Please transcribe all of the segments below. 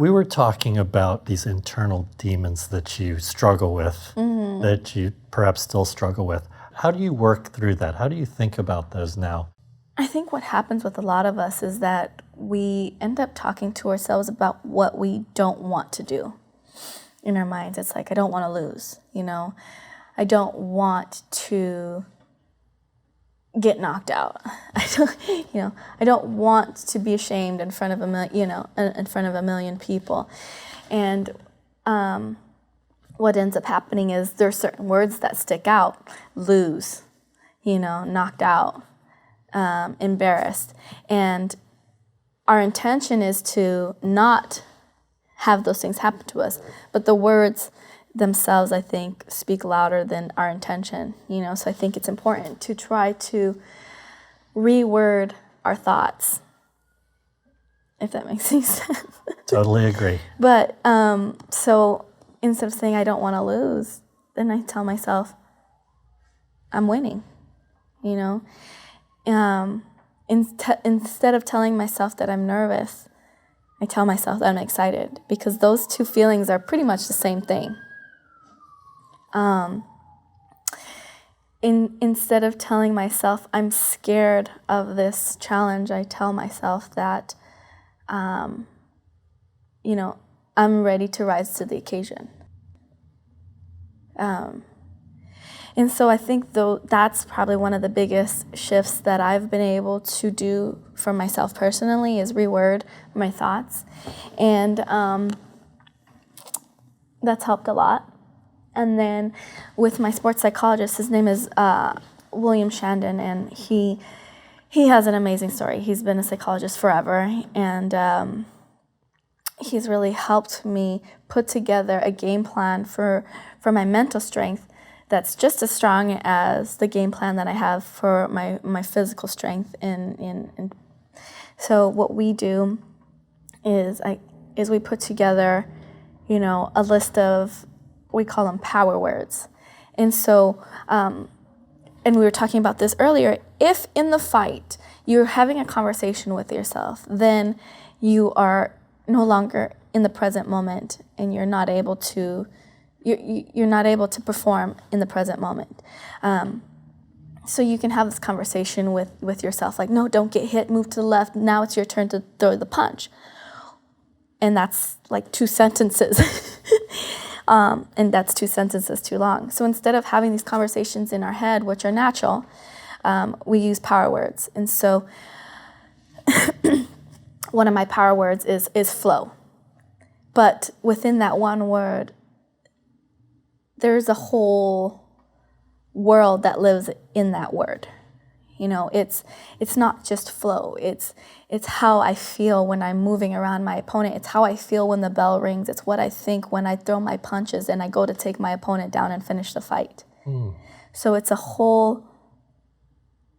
We were talking about these internal demons that you struggle with, that you perhaps still struggle with. How do you work through that? How do you think about those now? I think what happens with a lot of us is that we end up talking to ourselves about what we don't want to do. In our minds, it's like, I don't want to lose, I don't want to get knocked out. I don't want to be ashamed in front of a million people. And what ends up happening is there's certain words that stick out: lose, knocked out, embarrassed. And our intention is to not have those things happen to us, but the words themselves, I think, speak louder than our intention, so I think it's important to try to reword our thoughts, if that makes any sense. Totally agree. But so instead of saying I don't want to lose, then I tell myself I'm winning, instead of telling myself that I'm nervous, I tell myself that I'm excited, because those two feelings are pretty much the same thing. Instead of telling myself I'm scared of this challenge, I tell myself that, I'm ready to rise to the occasion. And so I think that's probably one of the biggest shifts that I've been able to do for myself personally, is reword my thoughts. And that's helped a lot. And then with my sports psychologist, his name is William Shandon, and he has an amazing story. He's been a psychologist forever, and he's really helped me put together a game plan for my mental strength that's just as strong as the game plan that I have for my physical strength. And so what we do is we put together, a list of, we call them power words. And so, and we were talking about this earlier, if in the fight you're having a conversation with yourself, then you are no longer in the present moment, and you're not able to perform in the present moment. So you can have this conversation with yourself, like, no, don't get hit, move to the left, now it's your turn to throw the punch. And that's like 2 sentences. And that's 2 sentences too long. So instead of having these conversations in our head, which are natural, we use power words. And so one of my power words is flow. But within that one word, there's a whole world that lives in that word. It's not just flow. It's how I feel when I'm moving around my opponent. It's how I feel when the bell rings. It's what I think when I throw my punches and I go to take my opponent down and finish the fight. So it's a whole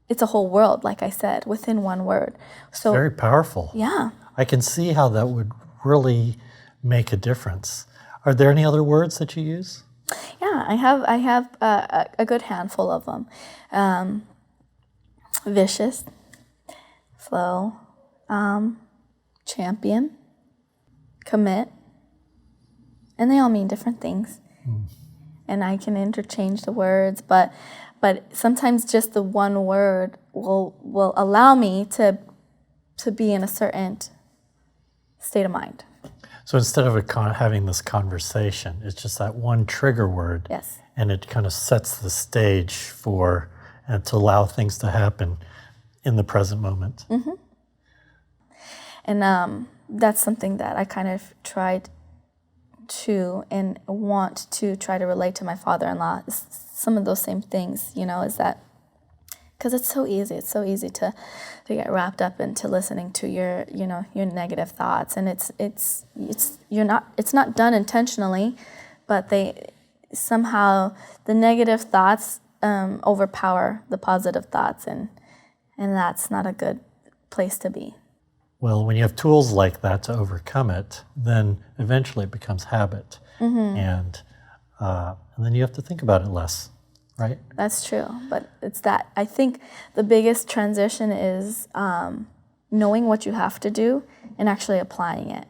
world, like I said, within one word. So very powerful. Yeah. I can see how that would really make a difference. Are there any other words that you use? Yeah, I have a good handful of them. Vicious, flow, champion, commit, and they all mean different things. And I can interchange the words, but sometimes just the one word will allow me to be in a certain state of mind. So instead of having this conversation, it's just that one trigger word. Yes. And it kind of sets the stage and to allow things to happen in the present moment. Mm-hmm. And that's something that I kind of tried to and want to try to relate to my father-in-law. Some of those same things, is that, because it's so easy to get wrapped up into listening to your negative thoughts, and it's not done intentionally, but somehow the negative thoughts overpower the positive thoughts, and that's not a good place to be. Well, when you have tools like that to overcome it, then eventually it becomes habit, and then you have to think about it less, right? That's true, but it's that. I think the biggest transition is knowing what you have to do and actually applying it.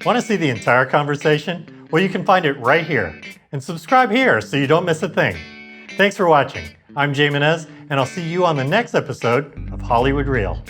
Want to see the entire conversation? Well, you can find it right here. And subscribe here so you don't miss a thing. Thanks for watching. I'm Jay Menez, and I'll see you on the next episode of Hollywood Real.